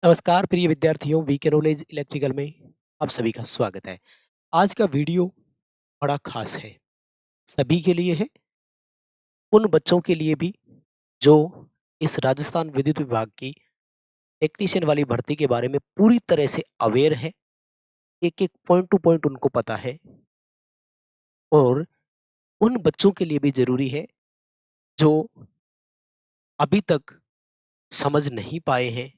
नमस्कार प्रिय विद्यार्थियों, वीके नॉलेज इलेक्ट्रिकल में आप सभी का स्वागत है। आज का वीडियो बड़ा खास है, सभी के लिए है, उन बच्चों के लिए भी जो इस राजस्थान विद्युत विभाग की टेक्नीशियन वाली भर्ती के बारे में पूरी तरह से अवेयर है, एक एक पॉइंट टू पॉइंट उनको पता है। और उन बच्चों के लिए भी जरूरी है जो अभी तक समझ नहीं पाए हैं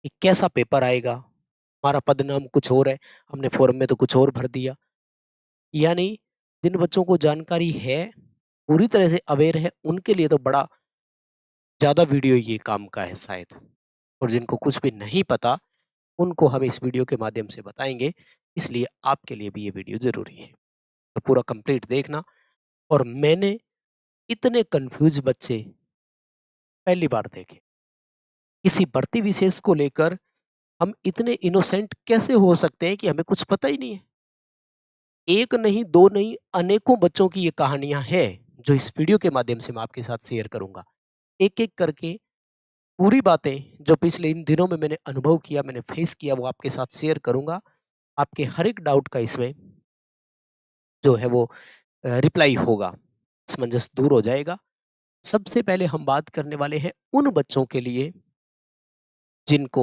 कि कैसा पेपर आएगा, हमारा पद नाम कुछ और है, हमने फॉर्म में तो कुछ और भर दिया। यानी जिन बच्चों को जानकारी है, पूरी तरह से अवेयर है, उनके लिए तो बड़ा ज़्यादा वीडियो ये काम का है शायद। और जिनको कुछ भी नहीं पता, उनको हम इस वीडियो के माध्यम से बताएंगे, इसलिए आपके लिए भी ये वीडियो ज़रूरी है। तो पूरा कंप्लीट देखना। और मैंने इतने कंफ्यूज बच्चे पहली बार देखे। किसी भर्ती विशेष को लेकर हम इतने इनोसेंट कैसे हो सकते हैं कि हमें कुछ पता ही नहीं है। एक नहीं, दो नहीं, अनेकों बच्चों की ये कहानियां हैं जो इस वीडियो के माध्यम से मैं आपके साथ शेयर करूंगा। एक एक करके पूरी बातें जो पिछले इन दिनों में मैंने अनुभव किया, मैंने फेस किया, वो आपके साथ शेयर करूंगा। आपके हर एक डाउट का इसमें जो है वो रिप्लाई होगा, असमंजस दूर हो जाएगा। सबसे पहले हम बात करने वाले हैं उन बच्चों के लिए जिनको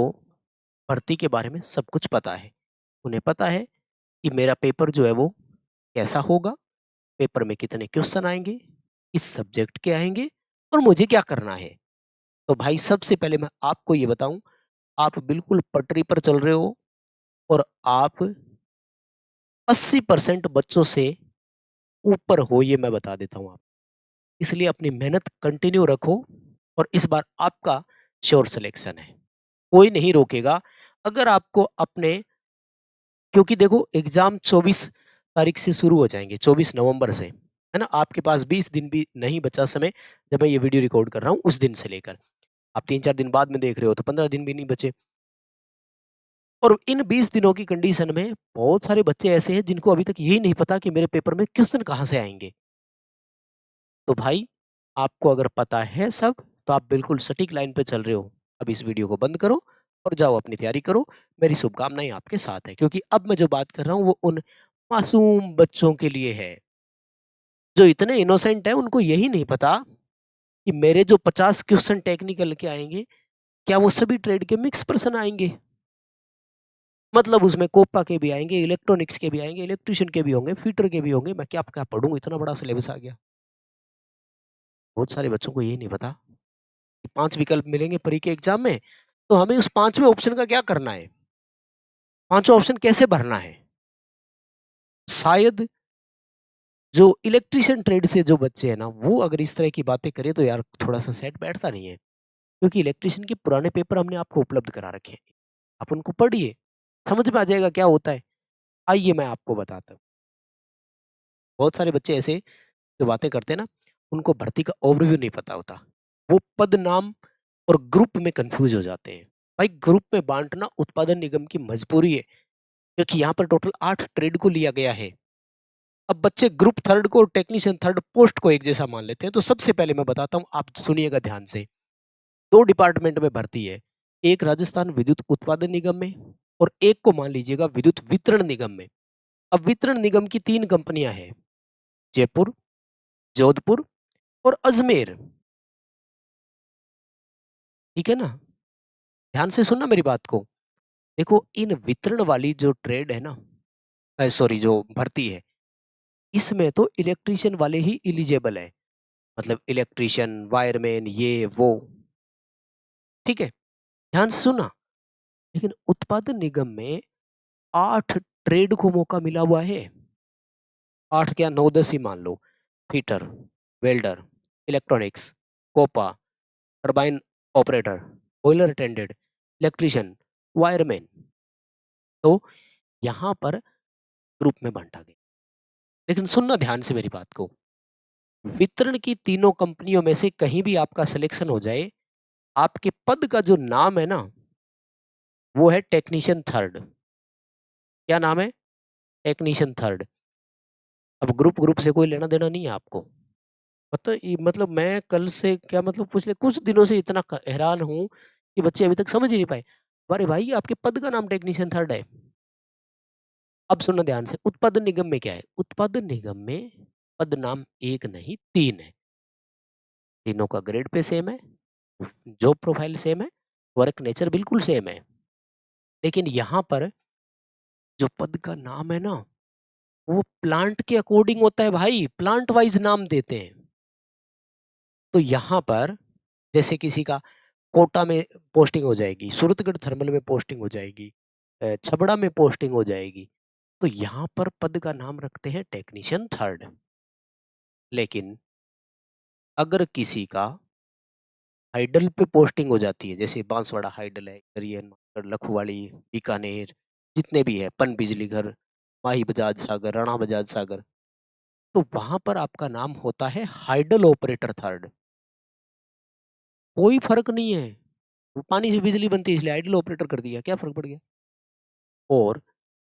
भर्ती के बारे में सब कुछ पता है। उन्हें पता है कि मेरा पेपर जो है वो कैसा होगा, पेपर में कितने क्वेश्चन आएंगे, किस सब्जेक्ट के आएंगे और मुझे क्या करना है। तो भाई सबसे पहले मैं आपको ये बताऊं, आप बिल्कुल पटरी पर चल रहे हो और आप 80% बच्चों से ऊपर हो, ये मैं बता देता हूं आप। इसलिए अपनी मेहनत कंटिन्यू रखो और इस बार आपका श्योर सिलेक्शन है, कोई नहीं रोकेगा। अगर आपको अपने, क्योंकि देखो एग्जाम 24 तारीख से शुरू हो जाएंगे, 24 नवंबर से, है ना। आपके पास 20 दिन भी नहीं बचा समय, जब मैं ये वीडियो रिकॉर्ड कर रहा हूँ उस दिन से लेकर। आप 3-4 दिन बाद में देख रहे हो तो 15 दिन भी नहीं बचे। और इन 20 दिनों की कंडीशन में बहुत सारे बच्चे ऐसे हैं जिनको अभी तक यही नहीं पता कि मेरे पेपर में क्वेश्चन कहाँ से आएंगे। तो भाई आपको अगर पता है सब, तो आप बिल्कुल सटीक लाइन पे चल रहे हो। अब इस वीडियो को बंद करो और जाओ अपनी तैयारी करो। मेरी शुभकामनाएं आपके साथ है, क्योंकि अब मैं जो बात कर रहा हूँ वो उन मासूम बच्चों के लिए है जो इतने इनोसेंट है, उनको यही नहीं पता कि मेरे जो 50 क्वेश्चन टेक्निकल के आएंगे, क्या वो सभी ट्रेड के मिक्स पर्सन आएंगे। मतलब उसमें कोपा के भी आएंगे, इलेक्ट्रॉनिक्स के भी आएंगे, इलेक्ट्रिशियन के भी होंगे, फीटर के भी होंगे। मैं क्या क्या पढ़ूं, इतना बड़ा सिलेबस आ गया। बहुत सारे बच्चों को यही नहीं पता कि 5 विकल्प मिलेंगे परी के एग्जाम में, तो हमें उस 5वें ऑप्शन का क्या करना है, पांचों ऑप्शन कैसे भरना है। शायद जो इलेक्ट्रिशियन ट्रेड से जो बच्चे हैं ना, वो अगर इस तरह की बातें करें तो यार थोड़ा सा सेट बैठता नहीं है। क्योंकि इलेक्ट्रिशियन के पुराने पेपर हमने आपको उपलब्ध करा रखे हैं, आप उनको पढ़िए, समझ में आ जाएगा क्या होता है। आइए मैं आपको बताता हूँ। बहुत सारे बच्चे ऐसे जो बातें करते हैं ना, उनको भर्ती का ओवरव्यू नहीं पता होता, वो पद नाम और ग्रुप में कंफ्यूज हो जाते हैं। भाई ग्रुप में बांटना उत्पादन निगम की मजबूरी है, क्योंकि यहाँ पर टोटल 8 ट्रेड को लिया गया है। अब बच्चे ग्रुप थर्ड को और टेक्नीशियन थर्ड पोस्ट को एक जैसा मान लेते हैं। तो सबसे पहले मैं बताता हूँ, आप सुनिएगा ध्यान से। 2 डिपार्टमेंट में भर्ती है, एक राजस्थान विद्युत उत्पादन निगम में और एक को मान लीजिएगा विद्युत वितरण निगम में। अब वितरण निगम की 3 कंपनियां हैं, जयपुर, जोधपुर और अजमेर। ठीक है ना, ध्यान से सुनना मेरी बात को। देखो इन वितरण वाली जो ट्रेड है ना, सॉरी जो भर्ती है, इसमें तो इलेक्ट्रिशियन वाले ही एलिजिबल है। मतलब इलेक्ट्रिशियन, वायरमैन, ये वो। ठीक है, ध्यान से सुनना। लेकिन उत्पादन निगम में 8 ट्रेड को मौका मिला हुआ है। 8 क्या, 9-10 ही मान लो। Fitter, welder, electronics, COPA, turbine operator, boiler attendant, electrician, wireman. तो यहाँ पर ग्रुप में बांटा गया। लेकिन सुनना ध्यान से मेरी बात को, वितरण की तीनों कंपनियों में से कहीं भी आपका सिलेक्शन हो जाए, आपके पद का जो नाम है ना, वो है टेक्नीशियन थर्ड। क्या नाम है? Technician third. अब ग्रुप ग्रुप से कोई लेना देना नहीं है आपको। पता मतलब मैं कल से क्या, मतलब पिछले कुछ दिनों से इतना हैरान हूं कि बच्चे अभी तक समझ ही नहीं पाए। अरे भाई आपके पद का नाम टेक्नीशियन थर्ड है। अब सुनना ध्यान से, उत्पादन निगम में क्या है? उत्पादन निगम में पद नाम एक नहीं तीन है। तीनों का ग्रेड पे सेम है, जॉब प्रोफाइल सेम है, वर्क नेचर बिल्कुल सेम है। लेकिन यहाँ पर जो पद का नाम है ना, वो प्लांट के अकॉर्डिंग होता है भाई, प्लांट वाइज नाम देते हैं। तो यहाँ पर जैसे किसी का कोटा में पोस्टिंग हो जाएगी, सूरतगढ़ थर्मल में पोस्टिंग हो जाएगी, छबड़ा में पोस्टिंग हो जाएगी, तो यहाँ पर पद का नाम रखते हैं टेक्नीशियन थर्ड। लेकिन अगर किसी का हाइडल पे पोस्टिंग हो जाती है, जैसे बांसवाड़ा हाइडल है, करियन, लखवाड़ी, बीकानेर, जितने भी है, पन बिजली घर, माही बजाज सागर, राणा बजाज सागर, तो वहां पर आपका नाम होता है हाइडल ऑपरेटर थर्ड। कोई फर्क नहीं है, वो पानी से बिजली बनती है इसलिए हाइडल ऑपरेटर कर दिया, क्या फर्क पड़ गया। और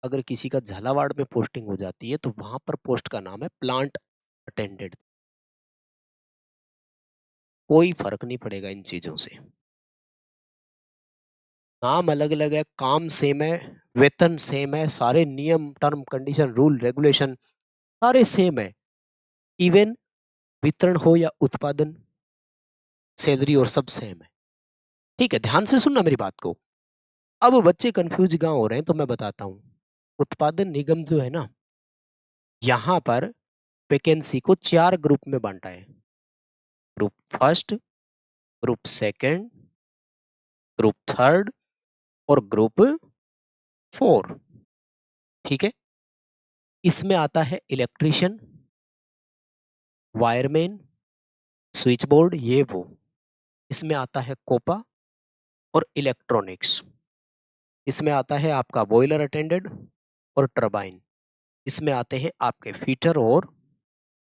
अगर किसी का झालावाड़ में पोस्टिंग हो जाती है तो वहां पर पोस्ट का नाम है प्लांट अटेंडेंट। कोई फर्क नहीं पड़ेगा इन चीजों से, नाम अलग अलग है, काम सेम है, वेतन सेम है, सारे नियम टर्म कंडीशन रूल रेगुलेशन सारे सेम है। इवन वितरण हो या उत्पादन, सैलरी और सब सेम है। ठीक है, ध्यान से सुनना मेरी बात को। अब बच्चे कंफ्यूज कहाँ हो रहे हैं तो मैं बताता हूँ। उत्पादन निगम जो है ना, यहाँ पर वैकेंसी को 4 ग्रुप में बांटा है। Group first, group second, group third और ग्रुप 4। ठीक है, इसमें आता है इलेक्ट्रिशियन, वायरमैन, स्विच बोर्ड, ये वो। इसमें आता है कोपा और इलेक्ट्रॉनिक्स। इसमें आता है आपका बॉयलर अटेंडेंट और टरबाइन। इसमें आते हैं आपके फीटर और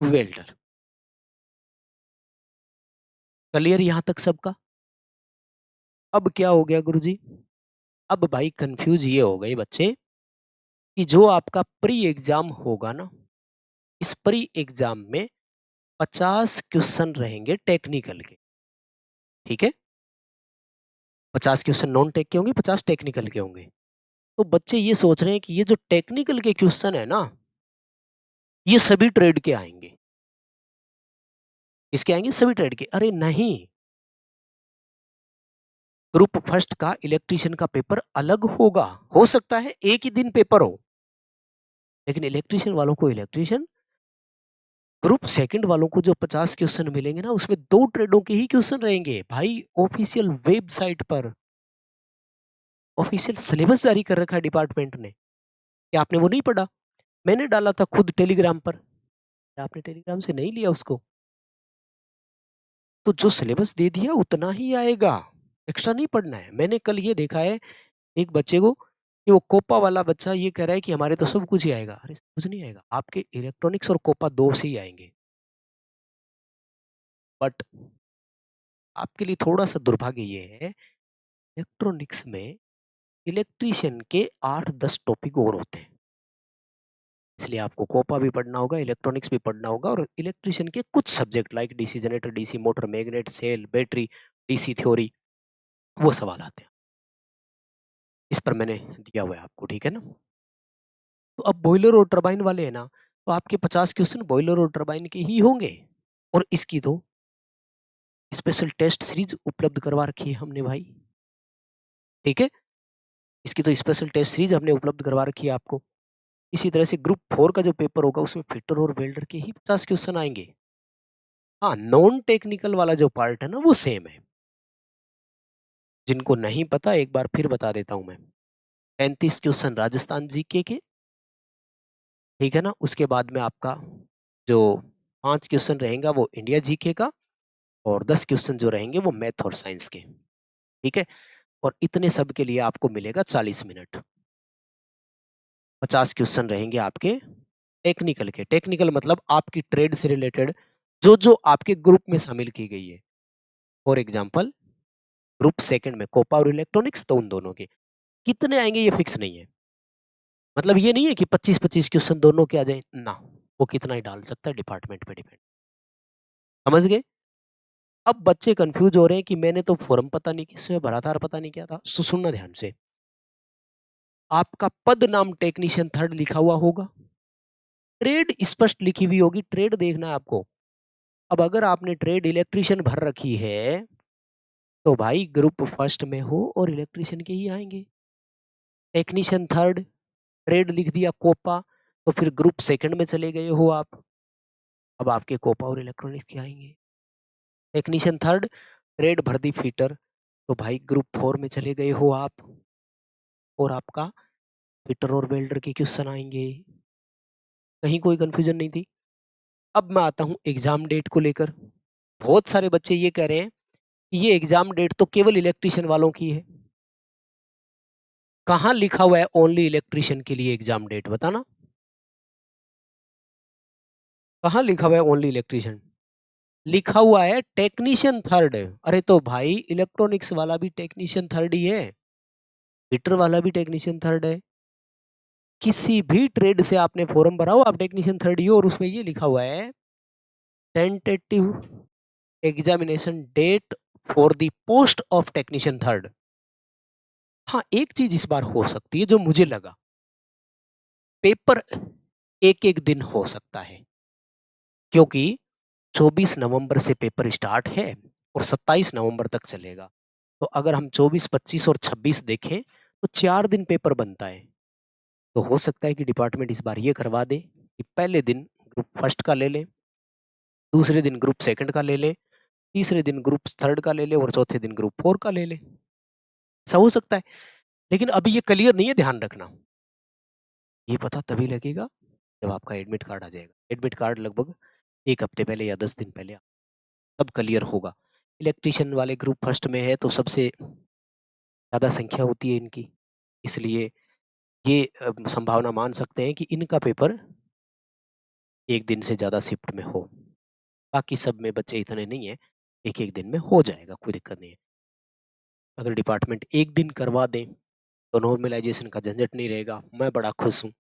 वेल्डर। क्लियर यहां तक सबका? अब क्या हो गया गुरुजी? अब भाई कंफ्यूज ये हो गए बच्चे कि जो आपका प्री एग्जाम होगा ना, इस प्री एग्जाम में 50 क्वेश्चन रहेंगे टेक्निकल के। ठीक है, 50 क्वेश्चन नॉन टेक के होंगे, 50 टेक्निकल के होंगे। तो बच्चे ये सोच रहे हैं कि ये जो टेक्निकल के क्वेश्चन है ना, ये सभी ट्रेड के आएंगे। इसके आएंगे सभी ट्रेड के। अरे नहीं, ग्रुप फर्स्ट का इलेक्ट्रिशियन का पेपर अलग होगा। हो सकता है एक ही दिन पेपर हो, लेकिन इलेक्ट्रिशियन वालों को इलेक्ट्रिशियन, ग्रुप सेकंड वालों को जो 50 क्वेश्चन मिलेंगे ना, उसमें 2 ट्रेडों के ही क्वेश्चन रहेंगे भाई। ऑफिशियल वेबसाइट पर ऑफिशियल सिलेबस जारी कर रखा है डिपार्टमेंट ने। क्या आपने वो नहीं पढ़ा? मैंने डाला था खुद टेलीग्राम पर। क्या आपने टेलीग्राम से नहीं लिया उसको? तो जो सिलेबस दे दिया उतना ही आएगा, एक्स्ट्रा नहीं पढ़ना है। मैंने कल ये देखा है एक बच्चे को कि वो कोपा वाला बच्चा ये कह रहा है कि हमारे तो सब कुछ ही आएगा। अरे सब कुछ नहीं आएगा, आपके इलेक्ट्रॉनिक्स और कोपा 2 से ही आएंगे। बट आपके लिए थोड़ा सा दुर्भाग्य ये है, इलेक्ट्रॉनिक्स में इलेक्ट्रीशियन के 8-10 टॉपिक और होते हैं। इसलिए आपको कोपा भी पढ़ना होगा, इलेक्ट्रॉनिक्स भी पढ़ना होगा, और इलेक्ट्रीशियन के कुछ subject like DC generator, DC motor, magnet, cell, battery, DC theory, वो सवाल आते हैं। इस पर मैंने दिया हुआ है आपको, ठीक है ना। तो अब बॉयलर और टरबाइन वाले हैं ना, तो आपके 50 क्वेश्चन बॉयलर और टरबाइन के ही होंगे। और इसकी तो स्पेशल टेस्ट सीरीज उपलब्ध करवा रखी है हमने भाई। ठीक है, इसकी तो स्पेशल टेस्ट सीरीज हमने उपलब्ध करवा रखी है आपको। इसी तरह से ग्रुप 4 का जो पेपर होगा उसमें फिटर और वेल्डर के ही 50 क्वेश्चन आएंगे। हाँ, नॉन टेक्निकल वाला जो पार्ट है ना वो सेम है। जिनको नहीं पता एक बार फिर बता देता हूं मैं। 35 क्वेश्चन राजस्थान जीके के, ठीक है ना। उसके बाद में आपका जो 5 क्वेश्चन रहेगा वो इंडिया जीके का, और 10 क्वेश्चन जो रहेंगे वो मैथ और साइंस के। ठीक है, और इतने सब के लिए आपको मिलेगा 40 मिनट। 50 क्वेश्चन रहेंगे आपके टेक्निकल के। टेक्निकल मतलब आपकी ट्रेड से रिलेटेड जो जो आपके ग्रुप में शामिल की गई है। फॉर एग्जाम्पल ग्रुप सेकंड में कोपा और इलेक्ट्रॉनिक्स, तो उन दोनों के कितने आएंगे ये फिक्स नहीं है। मतलब ये नहीं है कि 25-25 क्वेश्चन दोनों के आ जाए ना, वो कितना ही डाल सकता है, डिपार्टमेंट पे डिपेंड। समझ गए? अब बच्चे कंफ्यूज हो रहे हैं कि मैंने तो फॉर्म पता नहीं किससे भरा था और पता नहीं क्या था। सुनना ध्यान से, आपका पद नाम टेक्नीशियन थर्ड लिखा हुआ होगा, ट्रेड स्पष्ट लिखी हुई होगी, ट्रेड देखना है आपको। अब अगर आपने ट्रेड इलेक्ट्रीशियन भर रखी है तो भाई ग्रुप फर्स्ट में हो और इलेक्ट्रीशियन के ही आएंगे। टेक्नीशियन थर्ड, ट्रेड लिख दिया कोपा, तो फिर ग्रुप सेकंड में चले गए हो आप। अब आपके कोपा और इलेक्ट्रॉनिक्स के आएंगे। टेक्नीशियन थर्ड, ट्रेड भर दी फीटर, तो भाई ग्रुप फोर में चले गए हो आप, और आपका फिटर और वेल्डर के क्वेश्चन आएंगे। कहीं कोई कंफ्यूजन नहीं थी। अब मैं आता हूं एग्जाम डेट को लेकर। बहुत सारे बच्चे ये कह रहे हैं कि ये एग्जाम डेट तो केवल इलेक्ट्रीशियन वालों की है। कहाँ लिखा हुआ है ओनली इलेक्ट्रीशियन के लिए एग्जाम डेट, बताना कहाँ लिखा हुआ है ओनली इलेक्ट्रीशियन। लिखा हुआ है टेक्नीशियन थर्ड। अरे तो भाई इलेक्ट्रॉनिक्स वाला भी टेक्नीशियन थर्ड ही है, हीटर वाला भी टेक्नीशियन थर्ड है। किसी भी ट्रेड से आपने फॉर्म भरा हो, आप टेक्नीशियन थर्ड ही हो, और उसमें ये लिखा हुआ है tentative examination date for the post of technician third. हाँ, एक चीज इस बार हो सकती है जो मुझे लगा, पेपर एक एक दिन हो सकता है, क्योंकि 24 नवंबर से पेपर स्टार्ट है और 27 नवंबर तक चलेगा। तो अगर हम 24, 25 और 26 देखें तो 4 दिन पेपर बनता है। तो हो सकता है कि डिपार्टमेंट इस बार ये करवा दे कि पहले दिन ग्रुप फर्स्ट का ले लें, दूसरे दिन ग्रुप सेकंड का ले लें, तीसरे दिन ग्रुप थर्ड का ले लें और चौथे दिन ग्रुप फोर का ले लें। ऐसा हो सकता है, लेकिन अभी ये क्लियर नहीं है, ध्यान रखना। ये पता तभी लगेगा जब आपका एडमिट कार्ड आ जाएगा। एडमिट कार्ड लगभग एक हफ्ते पहले या 10 दिन पहले तब क्लियर होगा। इलेक्ट्रिशियन वाले ग्रुप फर्स्ट में है तो सबसे ज़्यादा संख्या होती है इनकी, इसलिए ये संभावना मान सकते हैं कि इनका पेपर एक दिन से ज़्यादा शिफ्ट में हो। बाकी सब में बच्चे इतने नहीं है, एक एक दिन में हो जाएगा, कोई दिक्कत नहीं है। अगर डिपार्टमेंट एक दिन करवा दें तो नॉर्मलाइजेशन का झंझट नहीं रहेगा। मैं बड़ा खुश हूँ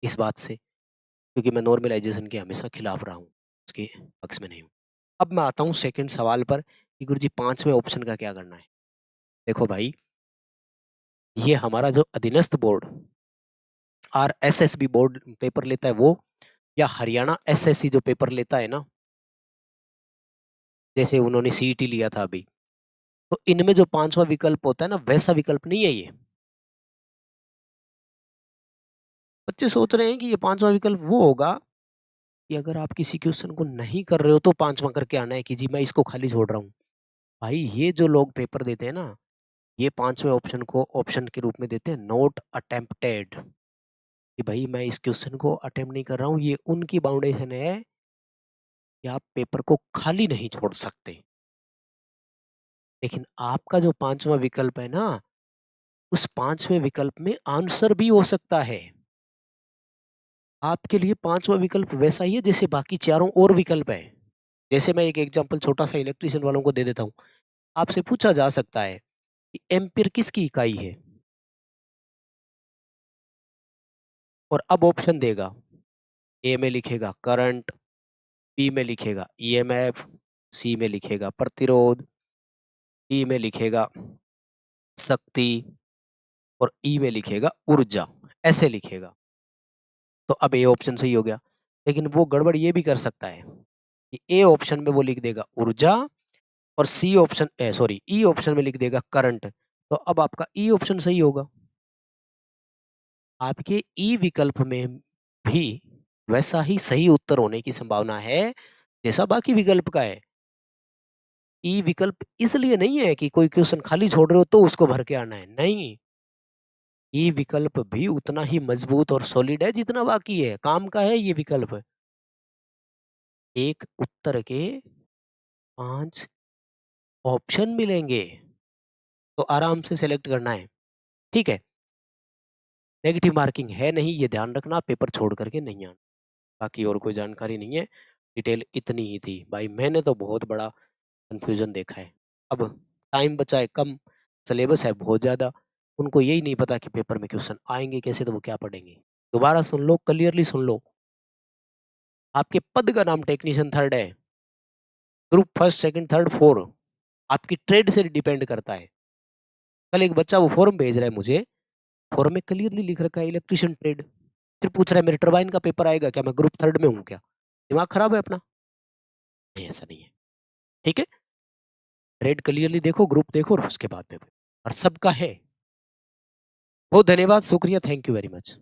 इस बात से, क्योंकि मैं नॉर्मलाइजेशन के हमेशा खिलाफ रहा हूँ, उसके पक्ष में नहीं हूँ। अब मैं आता हूँ सेकंड सवाल पर कि गुरुजी पांचवें ऑप्शन का क्या करना है। देखो भाई, ये हमारा जो अधीनस्थ बोर्ड RSSB बोर्ड पेपर लेता है वो, या हरियाणा SSC जो पेपर लेता है ना, जैसे उन्होंने CET लिया था अभी, तो इनमें जो पांचवा विकल्प होता है ना, वैसा विकल्प नहीं है ये। बच्चे सोच रहे हैं कि ये पांचवा विकल्प वो होगा कि अगर आप किसी क्वेश्चन को नहीं कर रहे हो तो पांचवा करके आना है कि जी मैं इसको खाली छोड़ रहा हूँ। भाई ये जो लोग पेपर देते हैं ना, ये पांचवें ऑप्शन को ऑप्शन के रूप में देते हैं नॉट अटेम्प्टेड, कि भाई मैं इस क्वेश्चन को अटेम्प्ट नहीं कर रहा हूँ। ये उनकी बाउंडेशन है कि आप पेपर को खाली नहीं छोड़ सकते। लेकिन आपका जो पांचवा विकल्प है ना, उस पांचवें विकल्प में आंसर भी हो सकता है। आपके लिए पांचवा विकल्प वैसा ही है जैसे बाकी चारों और विकल्प है। जैसे मैं एक एग्जांपल छोटा सा इलेक्ट्रिशियन वालों को दे देता हूँ। आपसे पूछा जा सकता है कि एम्पीयर किसकी इकाई है, और अब ऑप्शन देगा। ए में लिखेगा करंट, बी में लिखेगा EMF, सी में लिखेगा प्रतिरोध, डी में लिखेगा शक्ति, और ई में लिखेगा ऊर्जा। ऐसे लिखेगा। तो अब ए ऑप्शन सही हो गया। लेकिन वो गड़बड़ ये भी कर सकता है कि ए ऑप्शन में वो लिख देगा ऊर्जा, और ई ऑप्शन में लिख देगा करंट। तो अब आपका ई ऑप्शन सही होगा। आपके ई विकल्प में भी वैसा ही सही उत्तर होने की संभावना है जैसा बाकी विकल्प का है। ई विकल्प इसलिए नहीं है कि कोई क्वेश्चन खाली छोड़ रहे हो तो उसको भर के आना है, नहीं। ई विकल्प भी उतना ही मजबूत और सॉलिड है जितना बाकी है, काम का है ये विकल्प। एक उत्तर के 5 ऑप्शन मिलेंगे, तो आराम से सेलेक्ट करना है। ठीक है, नेगेटिव मार्किंग है नहीं, ये ध्यान रखना, पेपर छोड़ करके नहीं आना। बाकी और कोई जानकारी नहीं है, डिटेल इतनी ही थी भाई। मैंने तो बहुत बड़ा कंफ्यूजन देखा है। अब टाइम बचा है कम, सिलेबस है बहुत ज़्यादा, उनको यही नहीं पता कि पेपर में क्वेश्चन आएंगे कैसे, तो वो क्या पढ़ेंगे। दोबारा सुन लो, क्लियरली सुन लो। आपके पद का नाम टेक्नीशियन थर्ड है, group first second third four आपकी ट्रेड से डिपेंड करता है। कल एक बच्चा वो फॉर्म भेज रहा है मुझे, फॉर्म में क्लियरली लिख रखा है इलेक्ट्रिशियन ट्रेड, फिर पूछ रहा है मेरे टरबाइन का पेपर आएगा क्या, मैं ग्रुप 3 में हूँ क्या? दिमाग खराब है अपना? नहीं, ऐसा नहीं है। ठीक है, ट्रेड क्लियरली देखो, ग्रुप देखो और उसके बाद में और सबका है। बहुत धन्यवाद, शुक्रिया, थैंक यू वेरी मच।